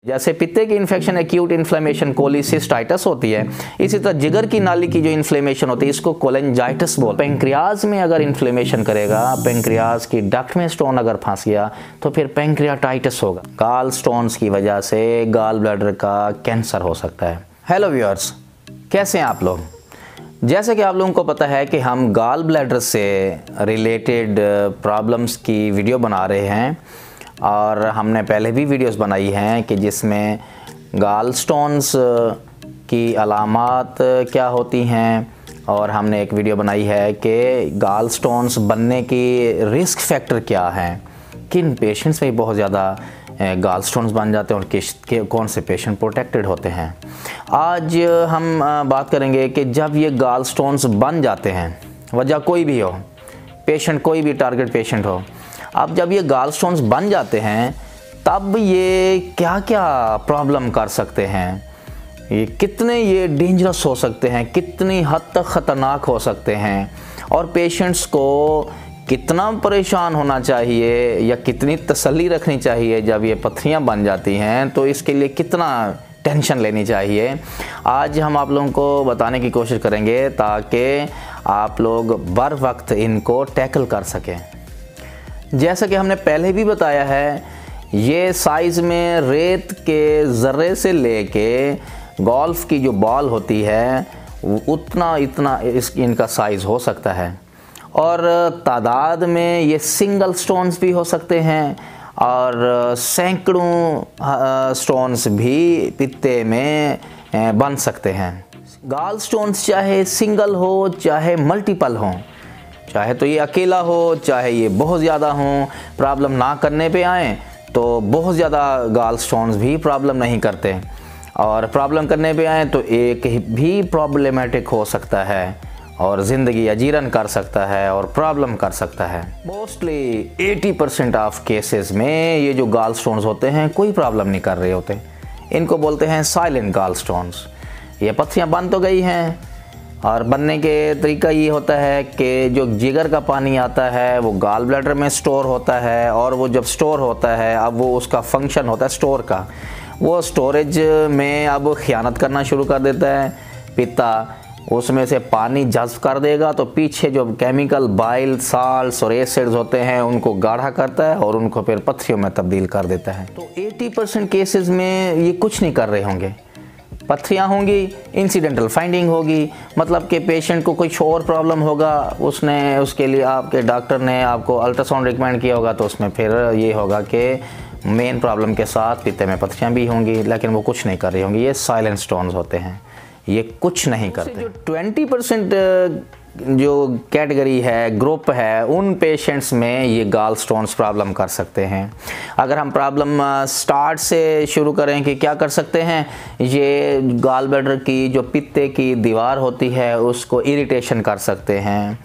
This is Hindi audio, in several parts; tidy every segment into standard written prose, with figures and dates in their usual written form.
जैसे पित्ते की इन्फेक्शन एक्यूट इन्फ्लेमेशन कोलिसिस्टाइटिस होती है, इसी तरह जिगर की नाली की जो इन्फ्लेमेशन होती है इसको कोलेंजाइटिस बोलते हैं। पेंक्रियाज में अगर इन्फ्लेमेशन करेगा, पेंक्रियाज की डक्ट में स्टोन अगर फंस गया तो फिर पेंक्रियाटाइटिस होगा। गाल स्टोन्स की वजह से गाल ब्लैडर का कैंसर हो सकता है। हेलो व्यूअर्स, कैसे हैं आप लोग? जैसे कि आप लोगों को पता है कि हम गाल ब्लैडर से रिलेटेड प्रॉब्लम्स की वीडियो बना रहे हैं और हमने पहले भी वीडियोस बनाई हैं कि जिसमें गाल स्टोन्स की अलामात क्या होती हैं, और हमने एक वीडियो बनाई है कि गाल स्टोन्स बनने की रिस्क फैक्टर क्या हैं, किन पेशेंट्स में बहुत ज़्यादा गाल स्टोन्स बन जाते हैं और कौन से पेशेंट प्रोटेक्टेड होते हैं। आज हम बात करेंगे कि जब ये गाल स्टोन्स बन जाते हैं, वजह कोई भी हो, पेशेंट कोई भी टारगेट पेशेंट हो, अब जब ये गाल स्टोन्स बन जाते हैं तब ये क्या क्या प्रॉब्लम कर सकते हैं, ये कितने ये डेंजरस हो सकते हैं, कितनी हद तक ख़तरनाक हो सकते हैं, और पेशेंट्स को कितना परेशान होना चाहिए या कितनी तसल्ली रखनी चाहिए जब ये पथरियां बन जाती हैं, तो इसके लिए कितना टेंशन लेनी चाहिए। आज हम आप लोगों को बताने की कोशिश करेंगे ताकि आप लोग बर वक्त इनको टैकल कर सकें। जैसा कि हमने पहले भी बताया है, ये साइज़ में रेत के ज़र्रे से लेके गोल्फ़ की जो बॉल होती है उतना इतना इनका साइज़ हो सकता है, और तादाद में ये सिंगल स्टोन्स भी हो सकते हैं और सैकड़ों स्टोन्स भी पित्ते में बन सकते हैं। गाल स्टोन्स चाहे सिंगल हो चाहे मल्टीपल हों, चाहे तो ये अकेला हो चाहे ये बहुत ज़्यादा हों, प्रॉब्लम ना करने पे आएँ तो बहुत ज़्यादा गाल स्टोन्स भी प्रॉब्लम नहीं करते, और प्रॉब्लम करने पे आएँ तो एक भी प्रॉब्लमेटिक हो सकता है और ज़िंदगी अजीरन कर सकता है और प्रॉब्लम कर सकता है। मोस्टली 80% ऑफ केसेस में ये जो गाल स्टोन्स होते हैं कोई प्रॉब्लम नहीं कर रहे होते, इनको बोलते हैं साइलेंट गाल स्टोन्स। ये पथरियाँ बन तो गई हैं, और बनने के तरीका ये होता है कि जो जिगर का पानी आता है वो गाल ब्लैडर में स्टोर होता है, और वो जब स्टोर होता है अब वो उसका फंक्शन होता है स्टोर का, वो स्टोरेज में अब खियानत करना शुरू कर देता है। पित्ता उसमें से पानी जज़्ब कर देगा तो पीछे जो केमिकल बाइल साल्ट्स और एसिड्स होते हैं उनको गाढ़ा करता है और उनको फिर पथरियों में तब्दील कर देता है। तो 80% केसेस में ये कुछ नहीं कर रहे होंगे, पथरियाँ होंगी, इंसिडेंटल फाइंडिंग होगी, मतलब कि पेशेंट को कुछ और प्रॉब्लम होगा, उसके लिए आपके डॉक्टर ने आपको अल्ट्रासाउंड रिकमेंड किया होगा, तो उसमें फिर ये होगा कि मेन प्रॉब्लम के साथ पित्ते में पथरियाँ भी होंगी, लेकिन वो कुछ नहीं कर रही होंगी। ये साइलेंट स्टोन्स होते हैं, ये कुछ नहीं करते। जो 20% जो कैटेगरी है, ग्रुप है, उन पेशेंट्स में ये गाल स्टोन्स प्रॉब्लम कर सकते हैं। अगर हम प्रॉब्लम स्टार्ट से शुरू करें कि क्या कर सकते हैं, ये गाल ब्लैडर की जो पित्ते की दीवार होती है उसको इरिटेशन कर सकते हैं।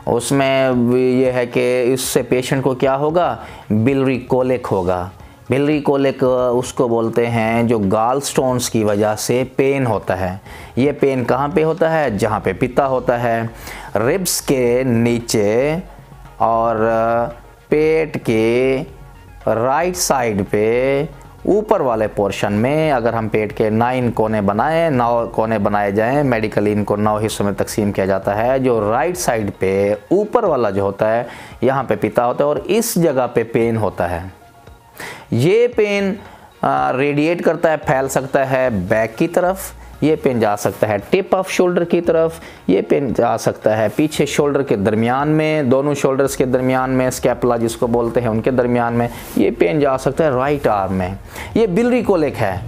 उसमें ये है कि इससे पेशेंट को क्या होगा, बिलरी कोलिक होगा। बिलरी कोलिक उसको बोलते हैं जो गाल स्टोन्स की वजह से पेन होता है। ये पेन कहाँ पे होता है? जहाँ पे पित्ता होता है, रिब्स के नीचे और पेट के राइट साइड पे ऊपर वाले पोर्शन में। अगर हम पेट के 9 कोने बनाएं, 9 कोने बनाए जाएं, मेडिकली इनको 9 हिस्सों में तकसीम किया जाता है। जो राइट साइड पे ऊपर वाला जो होता है, यहाँ पे पित्ता होता है और इस जगह पे पेन होता है। ये पेन रेडिएट करता है, फैल सकता है बैक की तरफ, ये पेन जा सकता है टिप ऑफ शोल्डर की तरफ, ये पेन जा सकता है पीछे शोल्डर के दरमियान में, दोनों शोल्डर्स के दरमियान में, स्कैपुला जिसको बोलते हैं उनके दरमियान में, ये पेन जा सकता है राइट आर्म में। ये बिलरी कोलिक है।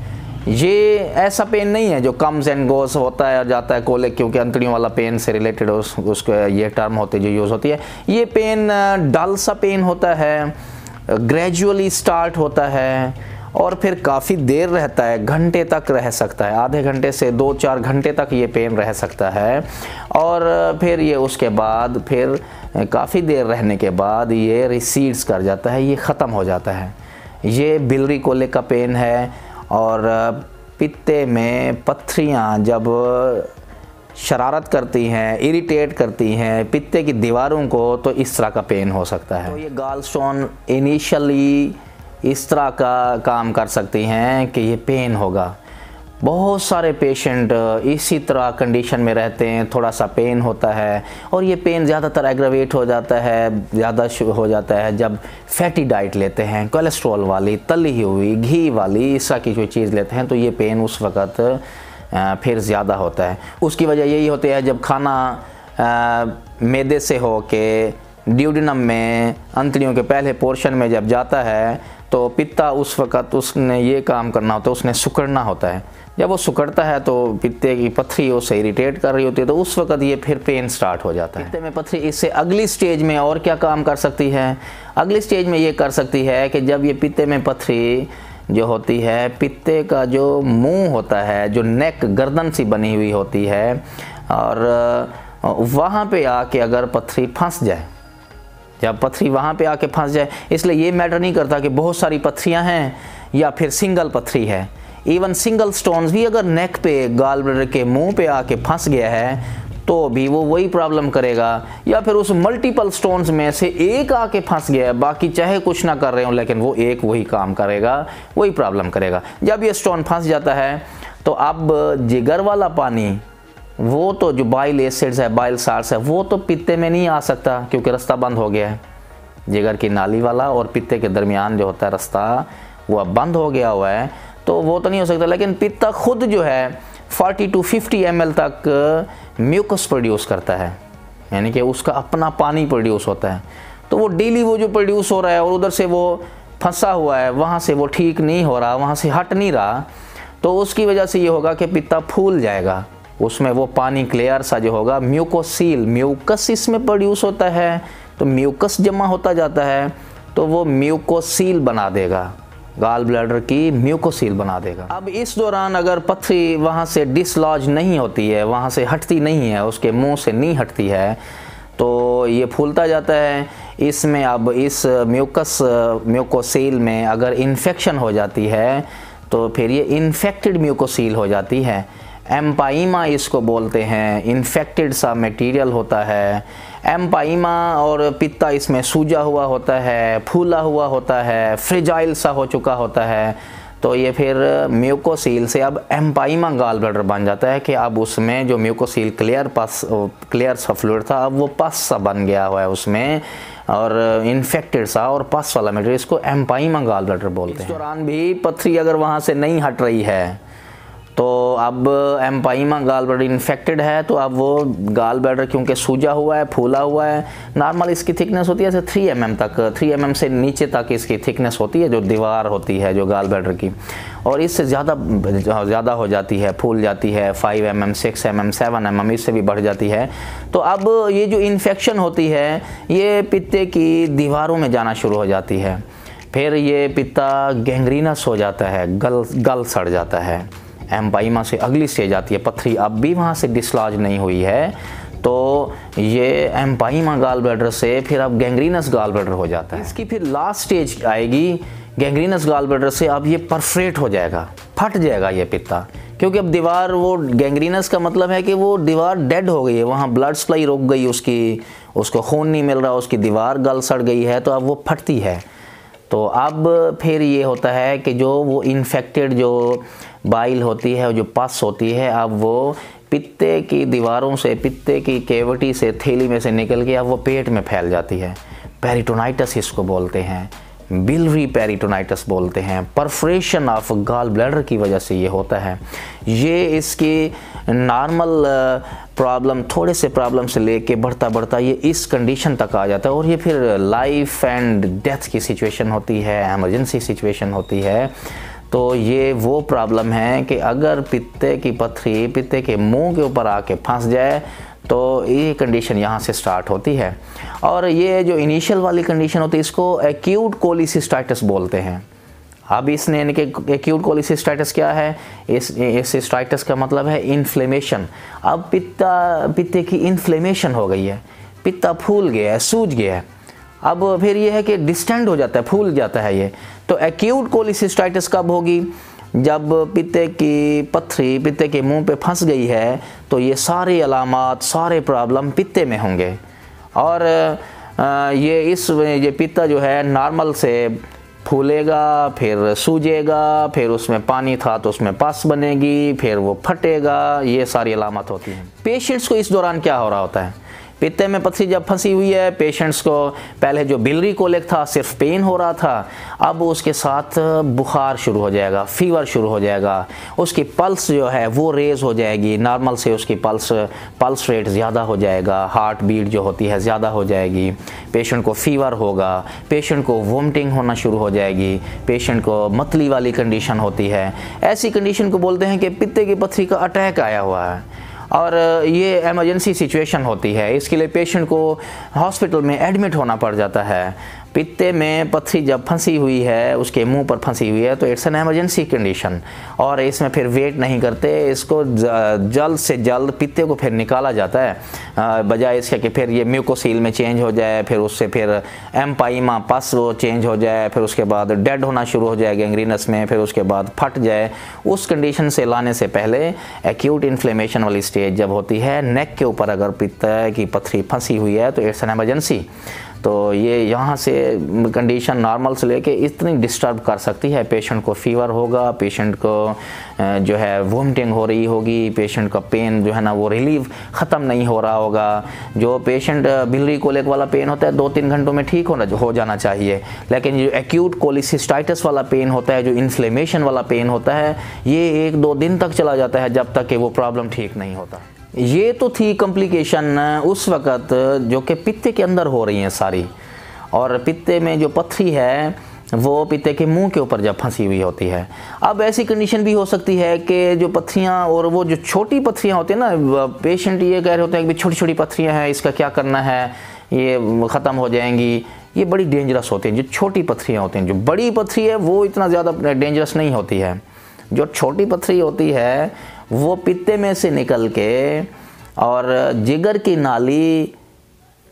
ये ऐसा पेन नहीं है जो कम्स एंड गोस होता है और जाता है कोलिक, क्योंकि अंतड़ियों वाला पेन से रिलेटेड उसको ये टर्म होती है जो यूज़ होती है। ये पेन डल सा पेन होता है, ग्रेजुअली स्टार्ट होता है और फिर काफ़ी देर रहता है, घंटे तक रह सकता है, आधे घंटे से 2-4 घंटे तक ये पेन रह सकता है, और फिर ये उसके बाद फिर काफ़ी देर रहने के बाद ये रिसीड्स कर जाता है, ये ख़त्म हो जाता है। ये बिलरी कोलिक का पेन है, और पित्ते में पथरियाँ जब शरारत करती हैं, इरिटेट करती हैं पित्ते की दीवारों को, तो इस तरह का पेन हो सकता है। तो ये गाल स्टोन इनिशियली इस तरह का काम कर सकती हैं कि ये पेन होगा। बहुत सारे पेशेंट इसी तरह कंडीशन में रहते हैं, थोड़ा सा पेन होता है और ये पेन ज़्यादातर एग्रावेट हो जाता है, ज़्यादा हो जाता है जब फैटी डाइट लेते हैं, कोलेस्ट्रॉल वाली, तली हुई, घी वाली, इस तरह की कोई चीज़ लेते हैं तो ये पेन उस वक़्त फिर ज़्यादा होता है। उसकी वजह यही होती है जब खाना मैदे से हो के ड्यूडेनम में, अंतड़ियों के पहले पोर्शन में जब जाता है तो पित्ता उस वक़्त उसने ये काम करना होता है, उसने सुकड़ना होता है। जब वो सुकड़ता है तो पित्ते की पथरी उसे इरिटेट कर रही होती है, तो उस वक़्त ये फिर पेन स्टार्ट हो जाता है। पित्ते में पथरी इससे अगली स्टेज में और क्या काम कर सकती है? अगली स्टेज में ये कर सकती है कि जब ये पित्ते में पथरी जो होती है, पित्ते का जो मुंह होता है, जो नेक गर्दन सी बनी हुई होती है, और वहाँ पे आके अगर पथरी फंस जाए, जब पथरी वहाँ पे आके फंस जाए, इसलिए ये मैटर नहीं करता कि बहुत सारी पथरियाँ हैं या फिर सिंगल पथरी है। इवन सिंगल स्टोन्स भी अगर नेक पे, गाल ब्लैडर के मुंह पे आके फंस गया है तो भी वो वही प्रॉब्लम करेगा, या फिर उस मल्टीपल स्टोन्स में से एक आके फंस गया है, बाकी चाहे कुछ ना कर रहे हो लेकिन वो एक वही काम करेगा, वही प्रॉब्लम करेगा। जब ये स्टोन फंस जाता है तो अब जिगर वाला पानी, वो तो जो बाइल एसिड्स है, बाइल साल्ट्स है, वो तो पित्ते में नहीं आ सकता क्योंकि रास्ता बंद हो गया है। जिगर की नाली वाला और पित्ते के दरमियान जो होता है रास्ता, वो अब बंद हो गया हुआ है, तो वो तो नहीं हो सकता। लेकिन पित्ता खुद जो है 40 to 50 ml तक म्यूकस प्रोड्यूस करता है, यानी कि उसका अपना पानी प्रोड्यूस होता है। तो वो डेली वो जो प्रोड्यूस हो रहा है और उधर से वो फंसा हुआ है, वहाँ से वो ठीक नहीं हो रहा, वहाँ से हट नहीं रहा, तो उसकी वजह से ये होगा कि पित्ता फूल जाएगा। उसमें वो पानी क्लियर सा जो होगा, म्यूकोसील, म्यूकस इसमें प्रोड्यूस होता है, तो म्यूकस जमा होता जाता है तो वो म्यूकोसील बना देगा, गाल ब्लैडर की म्यूकोसील बना देगा। अब इस दौरान अगर पथरी वहाँ से डिसलॉज नहीं होती है, वहाँ से हटती नहीं है, उसके मुंह से नहीं हटती है, तो ये फूलता जाता है। इसमें अब इस म्यूकोसील में अगर इन्फेक्शन हो जाती है तो फिर ये इन्फेक्टेड म्यूकोसील हो जाती है। एम्पाइमा इसको बोलते हैं, इन्फेक्टेड सा मटेरियल होता है। एम्पाइमा और पित्ता इसमें सूजा हुआ होता है, फूला हुआ होता है, फ्रेजाइल सा हो चुका होता है, तो ये फिर म्यूकोसील से अब एम्पाइमा गाल ब्लैडर बन जाता है कि अब उसमें जो म्यूकोसील क्लियर सा फ्लूइड था, अब वो पस सा बन गया हुआ है उसमें, और इन्फेक्टेड सा और पस वाला मटेरियल, इसको एम्पाइमा गाल ब्लैडर बोलते हैं। इस दौरान भी पथरी अगर वहाँ से नहीं हट रही है तो अब एम्पाइमा गाल ब्लैडर इन्फेक्टेड है, तो अब वो गाल ब्लैडर क्योंकि सूजा हुआ है, फूला हुआ है, नॉर्मल इसकी थिकनेस होती है जैसे 3 mm तक, 3 mm से नीचे तक इसकी थिकनेस होती है, जो दीवार होती है जो गाल ब्लैडर की, और इससे ज़्यादा हो जाती है, फूल जाती है, 5 mm, 6 mm, 7 mm, इससे भी बढ़ जाती है। तो अब ये जो इन्फेक्शन होती है ये पित्ते की दीवारों में जाना शुरू हो जाती है, फिर ये पित्ता गैंग्रीनस हो जाता है, गल सड़ जाता है। एम्पाइमा से अगली स्टेज आती है, पथरी अब भी वहाँ से डिसलॉज नहीं हुई है, तो ये एम्पाइमा गाल ब्लैडर से फिर अब गैंग्रीनस गाल ब्लैडर हो जाता है। इसकी फिर लास्ट स्टेज आएगी गैंग्रीनस गाल ब्लैडर से, अब ये परफरेट हो जाएगा, फट जाएगा ये पित्ता, क्योंकि अब दीवार, वो गैंग्रीनस का मतलब है कि वो दीवार डेड हो गई है, वहाँ ब्लड सप्लाई रुक गई उसकी, उसको खून नहीं मिल रहा, उसकी दीवार गल सड़ गई है, तो अब वो फटती है। तो अब फिर ये होता है कि जो वो इन्फेक्टेड जो बाइल होती है, जो पस होती है, अब वो पित्ते की दीवारों से, पित्ते की कैविटी से, थैली में से निकल के अब वो पेट में फैल जाती है। पेरिटोनाइटिस इसको बोलते हैं, बिलरी पेरिटोनाइटिस बोलते हैं। परफोरेशन ऑफ गाल ब्लैडर की वजह से ये होता है। ये इसकी नॉर्मल प्रॉब्लम, थोड़े से प्रॉब्लम से लेके बढ़ता बढ़ता ये इस कंडीशन तक आ जाता है, और ये फिर लाइफ एंड डेथ की सिचुएशन होती है, एमरजेंसी सिचुएशन होती है। तो ये वो प्रॉब्लम है कि अगर पित्ते की पथरी पित्ते के मुंह के ऊपर आके फंस जाए तो ये कंडीशन यहाँ से स्टार्ट होती है। और ये जो इनिशियल वाली कंडीशन होती है इसको एक्यूट कोलिसिस्टाइटिस बोलते हैं। अब इसने यानी कि एक्यूट कोलिसिस्टाइटिस क्या है, इस सिस्टाइटिस का मतलब है इन्फ्लेमेशन। अब पित्ते की इन्फ्लेमेशन हो गई है, पित्ता फूल गया है, सूज गया है, अब फिर ये है कि डिस्टेंड हो जाता है, फूल जाता है ये। तो एक्यूट कोलिसिस्टाइटिस कब होगी, जब पित्ते की पथरी पित्ते के मुंह पे फंस गई है, तो ये सारे अलामात, सारे प्रॉब्लम पित्ते में होंगे। और ये पित्ता जो है नॉर्मल से फूलेगा, फिर सूजेगा, फिर उसमें पानी था तो उसमें पस बनेगी, फिर वो फटेगा, ये सारी अलामत होती हैं। पेशेंट्स को इस दौरान क्या हो रहा होता है, पित्ते में पथरी जब फंसी हुई है, पेशेंट्स को पहले जो बिलरी कोलिक था सिर्फ पेन हो रहा था, अब उसके साथ बुखार शुरू हो जाएगा, फीवर शुरू हो जाएगा, उसकी पल्स जो है वो रेज हो जाएगी, नॉर्मल से उसकी पल्स रेट ज़्यादा हो जाएगा, हार्ट बीट जो होती है ज़्यादा हो जाएगी, पेशेंट को फीवर होगा, पेशेंट को वोमिटिंग होना शुरू हो जाएगी, पेशेंट को मतली वाली कंडीशन होती है। ऐसी कंडीशन को बोलते हैं कि पित्ते की पथरी का अटैक आया हुआ है और ये इमरजेंसी सिचुएशन होती है। इसके लिए पेशेंट को हॉस्पिटल में एडमिट होना पड़ जाता है। पित्ते में पथरी जब फंसी हुई है, उसके मुंह पर फंसी हुई है, तो इट्स एन इमरजेंसी कंडीशन और इसमें फिर वेट नहीं करते, इसको जल्द से जल्द पित्ते को फिर निकाला जाता है, बजाय इसके कि फिर ये म्यूकोसील में चेंज हो जाए, फिर उससे फिर एम्पाइमा पस वो चेंज हो जाए, फिर उसके बाद डेड होना शुरू हो जाए गैंग्रीनस में, फिर उसके बाद फट जाए। उस कंडीशन से लाने से पहले एक्यूट इन्फ्लेमेशन वाली स्टेज जब होती है, नेक के ऊपर अगर पित्ते की पथरी फंसी हुई है तो इट्स एन इमरजेंसी। तो ये यहाँ से कंडीशन नॉर्मल से लेके इतनी डिस्टर्ब कर सकती है, पेशेंट को फीवर होगा, पेशेंट को जो है वोमिटिंग हो रही होगी, पेशेंट का पेन जो है ना वो रिलीव ख़त्म नहीं हो रहा होगा। जो पेशेंट बिलरी कोलिक वाला पेन होता है 2-3 घंटों में ठीक हो जाना चाहिए, लेकिन जो एक्यूट कोलिसिस्टाइटिस वाला पेन होता है, जो इन्फ्लेमेशन वाला पेन होता है, ये 1-2 दिन तक चला जाता है जब तक कि वो प्रॉब्लम ठीक नहीं होता। ये तो थी कॉम्प्लिकेशन उस वक़्त जो कि पित्ते के अंदर हो रही हैं सारी, और पित्ते में जो पथरी है वो पित्ते के मुंह के ऊपर जब फंसी हुई होती है। अब ऐसी कंडीशन भी हो सकती है कि जो पथरियाँ और वो जो छोटी पथरियाँ होती हैं ना, पेशेंट ये कह रहे होते हैं कि छोटी छोटी पथरियाँ हैं, इसका क्या करना है, ये ख़त्म हो जाएंगी। ये बड़ी डेंजरस होती हैं जो छोटी पथरियाँ होती हैं। जो बड़ी पथरी है वो इतना ज़्यादा डेंजरस नहीं होती है। जो छोटी पथरी होती है वो पित्ते में से निकल के और जिगर की नाली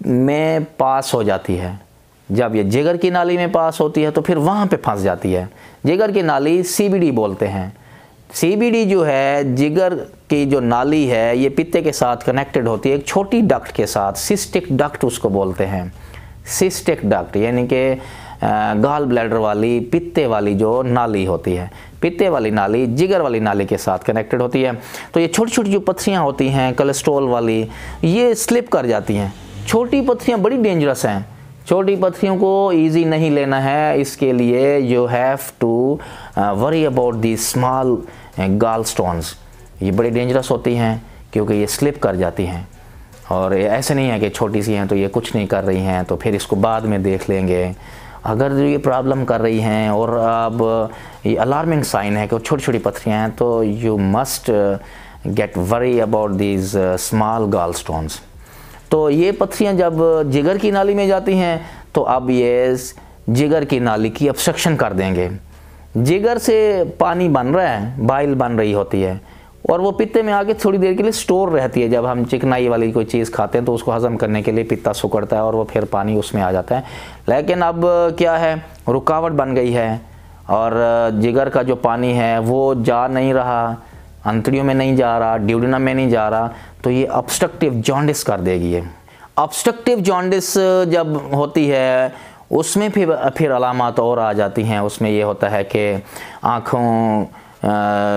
में पास हो जाती है। जब ये जिगर की नाली में पास होती है तो फिर वहाँ पे फंस जाती है। जिगर की नाली सीबीडी बोलते हैं। सीबीडी जो है, जिगर की जो नाली है, ये पित्ते के साथ कनेक्टेड होती है एक छोटी डक्ट के साथ, सिस्टिक डक्ट उसको बोलते हैं। सिस्टिक डक्ट यानी कि गॉल ब्लैडर वाली पित्ते वाली जो नाली होती है, पित्ते वाली नाली जिगर वाली नाली के साथ कनेक्टेड होती है। तो ये छोटी छोटी जो पथरियाँ होती हैं कोलेस्ट्रॉल वाली, ये स्लिप कर जाती हैं। छोटी पथरियाँ बड़ी डेंजरस हैं। छोटी पथरियों को इजी नहीं लेना है, इसके लिए you have to worry about the small gall stones. ये बड़ी डेंजरस होती हैं क्योंकि ये स्लिप कर जाती हैं, और ऐसे नहीं है कि छोटी सी हैं तो ये कुछ नहीं कर रही हैं तो फिर इसको बाद में देख लेंगे। अगर ये प्रॉब्लम कर रही हैं और अब ये अलार्मिंग साइन है कि छोटी छोटी पथरियाँ हैं, तो you must get worry about these small gall stones. तो ये पथरियाँ जब जिगर की नाली में जाती हैं तो अब ये जिगर की नाली की ऑब्स्ट्रक्शन कर देंगे। जिगर से पानी बन रहा है, बाइल बन रही होती है, और वो पित्ते में आके थोड़ी देर के लिए स्टोर रहती है। जब हम चिकनाई वाली कोई चीज़ खाते हैं तो उसको हजम करने के लिए पित्ता सुकड़ता है और वो फिर पानी उसमें आ जाता है। लेकिन अब क्या है, रुकावट बन गई है और जिगर का जो पानी है वो जा नहीं रहा, अंतड़ियों में नहीं जा रहा, ड्यूडेनम में नहीं जा रहा, तो ये ऑब्स्ट्रक्टिव जॉन्डिस कर देगी। ये ऑब्स्ट्रक्टिव जॉन्डिस जब होती है उसमें फिर अलामत और आ जाती हैं। उसमें ये होता है कि आँखों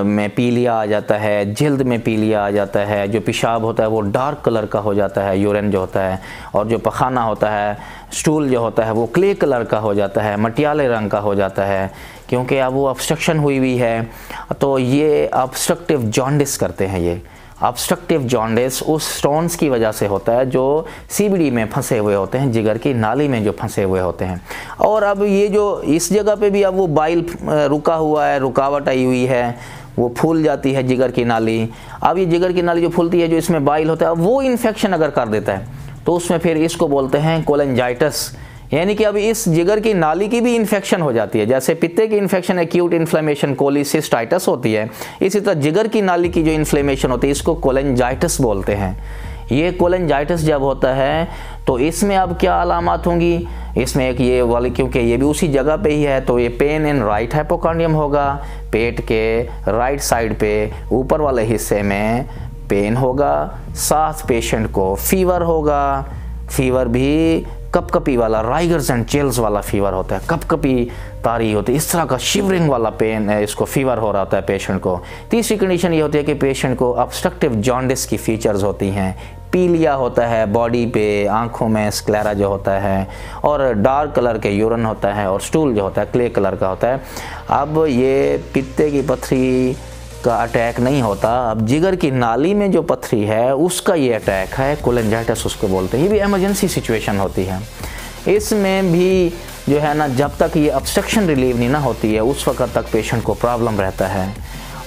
में पीलिया आ जाता है, जल्द में पीलिया आ जाता है, जो पेशाब होता है वो डार्क कलर का हो जाता है, यूरिन जो होता है, और जो पखाना होता है, स्टूल जो होता है वो क्ले कलर का हो जाता है, मटियाले रंग का हो जाता है, क्योंकि अब वो ऑब्स्ट्रक्शन हुई हुई है। तो ये ऑब्स्ट्रक्टिव जॉन्डिस करते हैं। ये ऑब्स्ट्रक्टिव जॉन्डिस उस स्टोन्स की वजह से होता है जो सीबीडी में फंसे हुए होते हैं, जिगर की नाली में जो फंसे हुए होते हैं। और अब ये जो इस जगह पे भी अब वो बाइल रुका हुआ है, रुकावट आई हुई है, वो फूल जाती है जिगर की नाली। अब ये जिगर की नाली जो फूलती है, जो इसमें बाइल होता है, वो इन्फेक्शन अगर कर देता है तो उसमें फिर इसको बोलते हैं कोलेंजाइटिस, यानी कि अब इस जिगर की नाली की भी इन्फेक्शन हो जाती है। जैसे पित्ते की इन्फेक्शन एक्यूट इन्फ्लेमेशन कोलिसिस्टाइटिस होती है, इसी तरह जिगर की नाली की जो इन्फ्लेमेशन होती है इसको कोलेंजाइटिस बोलते हैं। ये कोलेंजाइटिस जब होता है तो इसमें अब क्या अलामत होंगी, इसमें एक ये वाली, क्योंकि ये भी उसी जगह पे ही है, तो ये पेन इन राइट हाइपोकॉन्ड्रियम होगा, पेट के राइट साइड पे ऊपर वाले हिस्से में पेन होगा, साथ पेशेंट को फीवर होगा, फीवर भी कपकपी वाला, राइगर्स एंड चिल्स वाला फीवर होता है, कपकपी तारी होती है, इस तरह का शिवरिंग वाला पेन है, इसको फीवर हो रहा होता है पेशेंट को। तीसरी कंडीशन ये होती है कि पेशेंट को ऑब्स्ट्रक्टिव जॉन्डिस की फीचर्स होती हैं, पीलिया होता है बॉडी पे, आंखों में स्क्लेरा जो होता है, और डार्क कलर के यूरिन होता है, और स्टूल जो होता है क्ले कलर का होता है। अब ये पित्ते की पथरी का अटैक नहीं होता, अब जिगर की नाली में जो पथरी है उसका ये अटैक है, कोलेंजाइटिस उसको बोलते हैं। ये भी इमरजेंसी सिचुएशन होती है। इसमें भी जो है ना, जब तक ये ऑब्स्ट्रक्शन रिलीव नहीं ना होती है उस वक्त तक पेशेंट को प्रॉब्लम रहता है,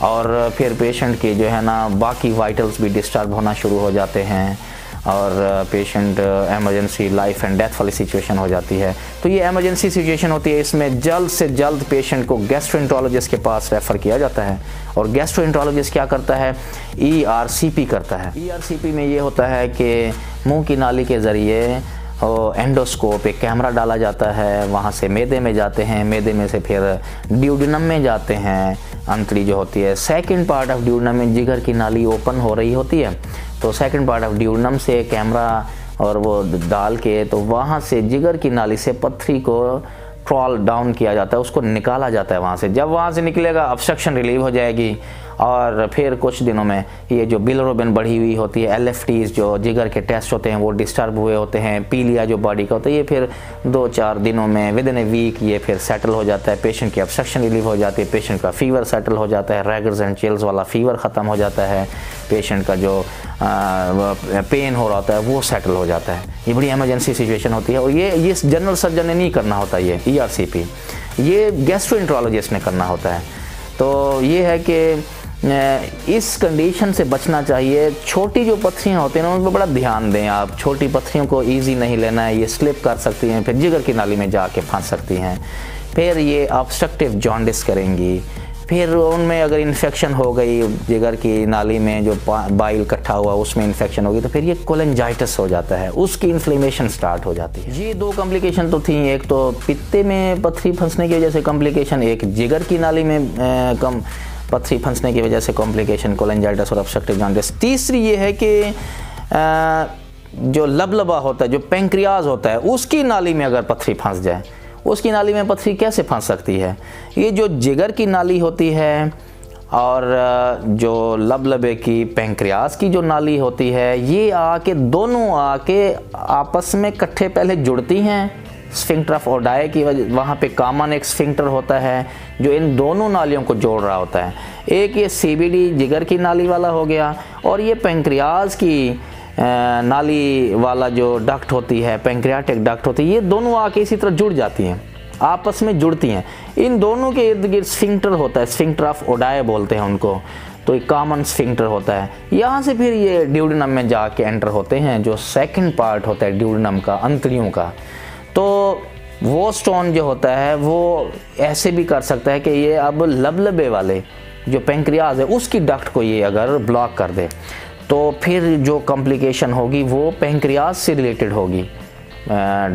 और फिर पेशेंट के जो है ना बाकी वाइटल्स भी डिस्टर्ब होना शुरू हो जाते हैं, और patient emergency life and death वाली सिचुएशन हो जाती है। तो ये एमरजेंसी सिचुएशन होती है, इसमें जल्द से जल्द पेशेंट को गैस्ट्रोएंटरोलॉजिस्ट के पास रेफ़र किया जाता है। और गैस्ट्रोएंटरोलॉजिस्ट क्या करता है? ERCP करता है। ERCP में ये होता है कि मुंह की नाली के ज़रिए एंडोस्कोप एक कैमरा डाला जाता है, वहाँ से मैदे में जाते हैं, मैदे में से फिर ड्यूडेनम में जाते हैं, अंतड़ी जो होती है। सेकंड पार्ट ऑफ ड्यूडेनम में जिगर की नाली ओपन हो रही होती है, तो सेकंड पार्ट ऑफ ड्यूडेनम से कैमरा और वो डाल के तो वहाँ से जिगर की नाली से पथरी को ट्रॉल डाउन किया जाता है, उसको निकाला जाता है वहाँ से। जब वहाँ से निकलेगा ऑब्स्ट्रक्शन रिलीव हो जाएगी, और फिर कुछ दिनों में ये जो बिलिरुबिन बढ़ी हुई होती है, LFTs जो जिगर के टेस्ट होते हैं वो डिस्टर्ब हुए होते हैं, पीलिया जो बॉडी का होता है, ये फिर 2-4 दिनों में विद इन ए वीक ये फिर सेटल हो जाता है, पेशेंट की ऑब्स्ट्रक्शन रिलीव हो जाती है, पेशेंट का फीवर सेटल हो जाता है, रैगर्स एंड चिल्स वाला फीवर ख़त्म हो जाता है, पेशेंट का जो पेन हो रहा होता है वो सेटल हो जाता है। ये बड़ी इमरजेंसी सिचुएशन होती है, और ये जनरल सर्जन ने नहीं करना होता, ये ERCP ये गैस्ट्रोएंटरोलॉजिस्ट ने करना होता है। तो ये है कि इस कंडीशन से बचना चाहिए। छोटी जो पथरियाँ होती हैं ना उन पर बड़ा ध्यान दें आप, छोटी पथरियों को इजी नहीं लेना है, ये स्लिप कर सकती हैं, फिर जिगर की नाली में जाके फंस सकती हैं, फिर ये ऑब्स्ट्रक्टिव जॉन्डिस करेंगी, फिर उनमें अगर इन्फेक्शन हो गई जिगर की नाली में जो बाइल इकट्ठा हुआ उसमें इन्फेक्शन होगी तो फिर ये कोलेंजाइटिस हो जाता है, उसकी इन्फ्लेमेशन स्टार्ट हो जाती है। ये 2 कॉम्प्लिकेशन तो थी, एक तो पित्ते में पथरी फंसने की वजह से कॉम्प्लिकेशन, एक जिगर की नाली में पथरी फंसने की वजह से कॉम्प्लिकेशन, कोलेंजाइटिस और ऑब्स्ट्रक्टिव जॉन्डिस। तीसरी ये है कि जो लबलबा होता है, जो पेंक्रियाज होता है, उसकी नाली में अगर पथरी फंस जाए, उसकी नाली में पथरी कैसे फंस सकती है? ये जो जिगर की नाली होती है और जो लबलबे की पेंक्रियाज की जो नाली होती है, ये आके दोनों आके आपस में इकट्ठे पहले जुड़ती हैं, स्फिंक्टर ऑफ ओडाई की वजह, वहाँ पे कॉमन एक स्फिंक्टर होता है जो इन दोनों नालियों को जोड़ रहा होता है। एक ये CBD जिगर की नाली वाला हो गया, और ये पेंक्रियाज की नाली वाला जो डक्ट होती है, पेंक्रियाटिक डक्ट होती है, ये दोनों आके इसी तरह जुड़ जाती हैं, आपस में जुड़ती हैं। इन दोनों के इर्द गिर्द स्फिंक्टर होता है, स्फिंक्टर ऑफ ओडाई बोलते हैं उनको, तो एक कॉमन स्फिंक्टर होता है। यहाँ से फिर ये ड्यूडेनम में जाके एंटर होते हैं, जो सेकंड पार्ट होता है ड्यूडेनम का, अंतड़ियों का। तो वो स्टोन जो होता है वो ऐसे भी कर सकता है कि ये अब लबलबे वाले जो पेंक्रियाज है उसकी डक्ट को ये अगर ब्लॉक कर दे, तो फिर जो कॉम्प्लिकेशन होगी वो पेंक्रियाज से रिलेटेड होगी,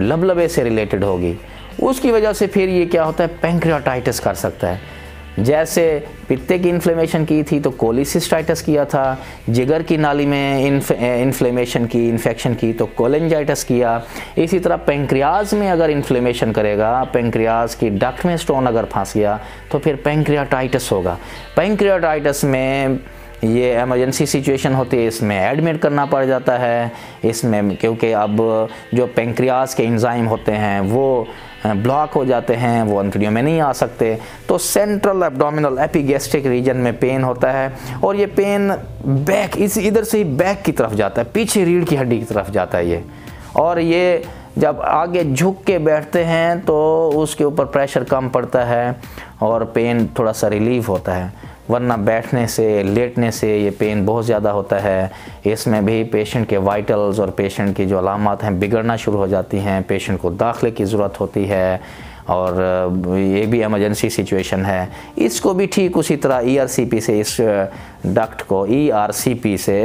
लबलबे से रिलेटेड होगी। उसकी वजह से फिर ये क्या होता है, पेंक्रियाटाइटिस कर सकता है। जैसे पित्ते की इन्फ्लेमेशन की थी तो कोलिसिस्टाइटिस किया था, जिगर की नाली में इन्फ्लेमेशन की, इन्फेक्शन की तो कोलेंजाइटिस किया। इसी तरह पेंक्रियाज में अगर इन्फ्लेमेशन करेगा, पेंक्रियाज की डक्ट में स्टोन अगर फंस गया तो फिर पेंक्रियाटाइटिस होगा। पेंक्रियाटाइटिस में ये इमरजेंसी सिचुएशन होती है, इसमें एडमिट करना पड़ जाता है, इसमें क्योंकि अब जो पेंक्रियाज के एंजाइम होते हैं वो ब्लॉक हो जाते हैं, वो अंतड़ियों में नहीं आ सकते, तो सेंट्रल एब्डोमिनल एपिगैस्ट्रिक रीजन में पेन होता है, और ये पेन बैक इधर से ही बैक की तरफ जाता है, पीछे रीढ़ की हड्डी की तरफ जाता है ये, और ये जब आगे झुक के बैठते हैं तो उसके ऊपर प्रेशर कम पड़ता है और पेन थोड़ा सा रिलीफ होता है, वरना बैठने से, लेटने से ये पेन बहुत ज़्यादा होता है। इसमें भी पेशेंट के वाइटल्स और पेशेंट की जो अलामत हैं बिगड़ना शुरू हो जाती हैं, पेशेंट को दाखिले की ज़रूरत होती है, और ये भी इमरजेंसी सिचुएशन है। इसको भी ठीक उसी तरह ERCP से, इस डक्ट को ERCP से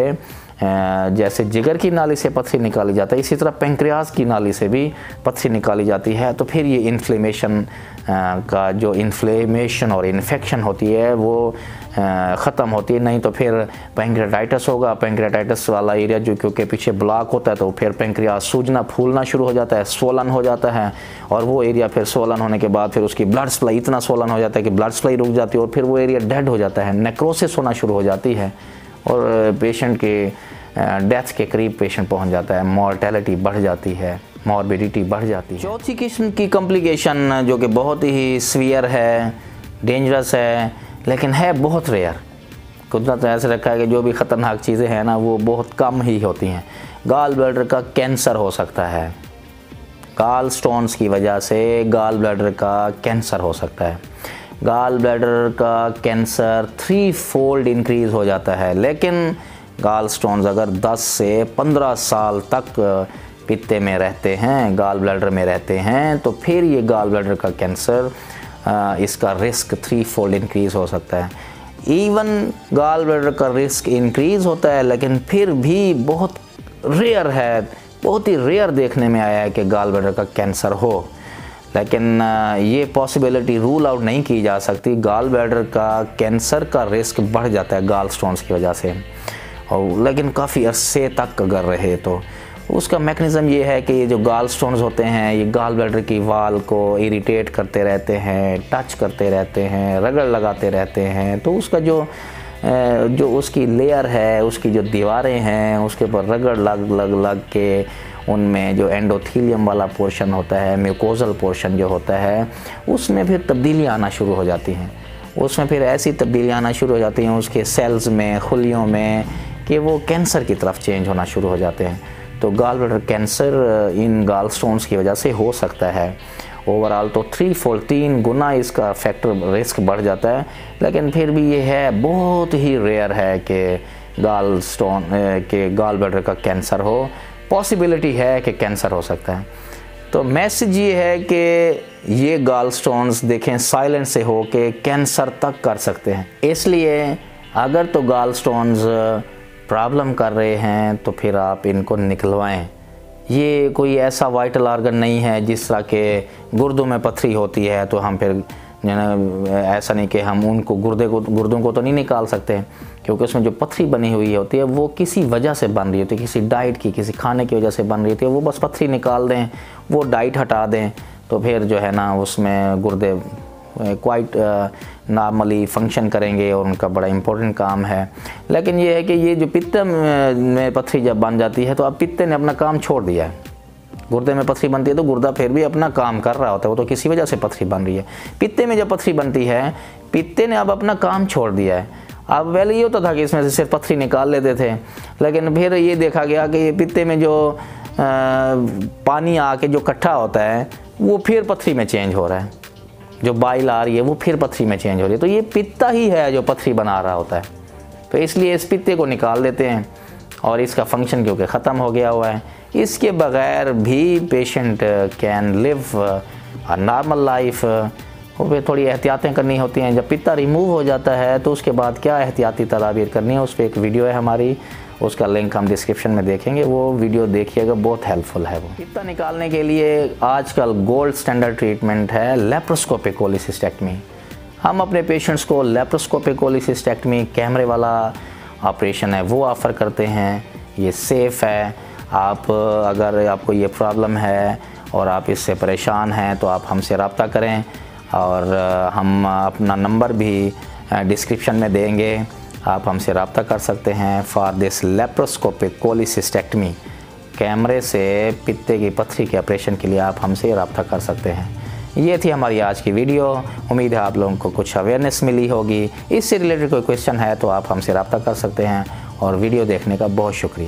जैसे जिगर की नाली से पथरी निकाली जाती है, इसी तरह पेंक्रियाज की नाली से भी पथरी निकाली जाती है। तो फिर ये इन्फ्लेमेशन का जो इन्फ्लेमेशन और इन्फेक्शन होती है वो ख़त्म होती है। नहीं तो फिर पेंक्रियाटाइटिस होगा, पेंक्रियाटाइटिस वाला एरिया जो क्योंकि पीछे ब्लॉक होता है तो फिर पेंक्रियाज सूजना फूलना शुरू हो जाता है, स्वोलन हो जाता है, और वो एरिया फिर स्वोलन होने के बाद फिर उसकी ब्लड सप्लाई इतना स्वोलन हो जाता है कि ब्लड सप्लाई रुक जाती है और फिर वो एरिया डेड हो जाता है, नेक्रोसिस होना शुरू हो जाती है और पेशेंट के डेथ के करीब पेशेंट पहुंच जाता है, मॉर्टेलिटी बढ़ जाती है, मॉर्बिडिटी बढ़ जाती है। चौथी किस्म की कॉम्प्लिकेशन जो कि बहुत ही सीवियर है, डेंजरस है, लेकिन है बहुत रेयर। कुदरत ने ऐसे रखा है कि जो भी ख़तरनाक चीज़ें हैं ना वो बहुत कम ही होती हैं। गाल ब्लैडर का कैंसर हो सकता है, गाल स्टोन्स की वजह से गाल ब्लैडर का कैंसर हो सकता है। गाल ब्लैडर का कैंसर 3 फोल्ड इंक्रीज़ हो जाता है, लेकिन गाल स्टोन्स अगर 10 से 15 साल तक पित्ते में रहते हैं, गाल ब्लैडर में रहते हैं, तो फिर ये गाल ब्लैडर का कैंसर इसका रिस्क 3 फोल्ड इंक्रीज़ हो सकता है। इवन गाल ब्लैडर का रिस्क इंक्रीज़ होता है, लेकिन फिर भी बहुत रेयर है, बहुत ही रेयर देखने में आया है कि गाल ब्लैडर का कैंसर हो। लेकिन ये पॉसिबिलिटी रूल आउट नहीं की जा सकती। गाल ब्लैडर का कैंसर का रिस्क बढ़ जाता है गाल स्टोन्स की वजह से, और लेकिन काफ़ी अरसे तक अगर रहे तो उसका मैकेनिज़्म ये है कि ये जो गाल स्टोन्स होते हैं ये गाल ब्लैडर की वाल को इरिटेट करते रहते हैं, टच करते रहते हैं, रगड़ लगाते रहते हैं। तो उसका जो उसकी लेयर है, उसकी जो दीवारें हैं, उसके ऊपर रगड़ लग के उनमें जो एंडोथीलियम वाला पोर्शन होता है, म्यूकोजल पोर्शन जो होता है, उसमें फिर तब्दीलियाँ आना शुरू हो जाती हैं। उसमें फिर ऐसी तब्दीलियाँ आना शुरू हो जाती हैं उसके सेल्स में, खुलियों में, कि वो कैंसर की तरफ चेंज होना शुरू हो जाते हैं। तो गाल ब्लैडर कैंसर इन गाल स्टोन्स की वजह से हो सकता है। ओवरऑल तो 3 गुना इसका फैक्टर रिस्क बढ़ जाता है, लेकिन फिर भी ये है बहुत ही रेयर है कि गाल ब्लैडर का कैंसर हो। पॉसिबिलिटी है कि कैंसर हो सकता है। तो मैसेज ये है कि ये गाल स्टोन्स देखें साइलेंट से हो के कैंसर तक कर सकते हैं। इसलिए अगर तो गाल स्टोन्स प्रॉब्लम कर रहे हैं तो फिर आप इनको निकलवाएं। ये कोई ऐसा वाइटल ऑर्गन नहीं है जिस तरह के गुर्दों में पथरी होती है तो हम फिर ऐसा नहीं कि हम उनको गुर्दों को तो नहीं निकाल सकते, क्योंकि उसमें जो पथरी बनी हुई होती है वो किसी वजह से बन रही होती है, किसी डाइट की, किसी खाने की वजह से बन रही होती है। वो बस पथरी निकाल दें, वो डाइट हटा दें, तो फिर जो है ना उसमें गुर्दे क्वाइट नॉर्मली फंक्शन करेंगे और उनका बड़ा इम्पोर्टेंट काम है। लेकिन ये है कि ये जो पित्त में पथरी जब बन जाती है तो अब पित्ते ने अपना काम छोड़ दिया है। गुर्दे में पथरी बनती है तो गुर्दा फिर भी अपना काम कर रहा होता है, वो तो किसी वजह से पथरी बन रही है। पित्ते में जब पथरी बनती है, पित्ते ने अब अपना काम छोड़ दिया है। अब पहले ये होता था कि इसमें से सिर्फ पथरी निकाल लेते थे, लेकिन फिर ये देखा गया कि ये पित्ते में जो पानी आके जो इकट्ठा होता है वो फिर पथरी में चेंज हो रहा है, जो बाइल आ रही है वो फिर पथरी में चेंज हो रही है। तो ये पित्ता ही है जो पथरी बना रहा होता है। तो इसलिए इस पित्ते को निकाल देते हैं और इसका फंक्शन क्योंकि ख़त्म हो गया हुआ है, इसके बगैर भी patient can live a normal life. और थोड़ी एहतियातें करनी होती हैं। जब पित्ता रिमूव हो जाता है तो उसके बाद क्या एहतियाती तदाबीर करनी है, उस पर एक वीडियो है हमारी, उसका लिंक हम डिस्क्रिप्शन में देखेंगे, वो वीडियो देखिएगा, बहुत हेल्पफुल है। वो पित्ता निकालने के लिए आजकल गोल्ड स्टैंडर्ड ट्रीटमेंट है लेप्रोस्कोपिक कोलिसिस्टेक्टमी। हम अपने पेशेंट्स को लेप्रोस्कोपिक कोलिसिस्टेक्टमी कैमरे वाला ऑपरेशन है वो ऑफ़र करते हैं। ये सेफ़ है। आप अगर आपको ये प्रॉब्लम है और आप इससे परेशान हैं तो आप हमसे रब्ता करें, और हम अपना नंबर भी डिस्क्रिप्शन में देंगे, आप हमसे रब्ता कर सकते हैं फॉर दिस लेप्रोस्कोपिक कोलिसिस्टेक्टमी। कैमरे से पित्ते की पथरी के ऑपरेशन के लिए आप हमसे रब्ता कर सकते हैं। ये थी हमारी आज की वीडियो। उम्मीद है आप लोगों को कुछ अवेयरनेस मिली होगी। इससे रिलेटेड कोई क्वेश्चन है तो आप हमसे रब्ता कर सकते हैं, और वीडियो देखने का बहुत शुक्रिया।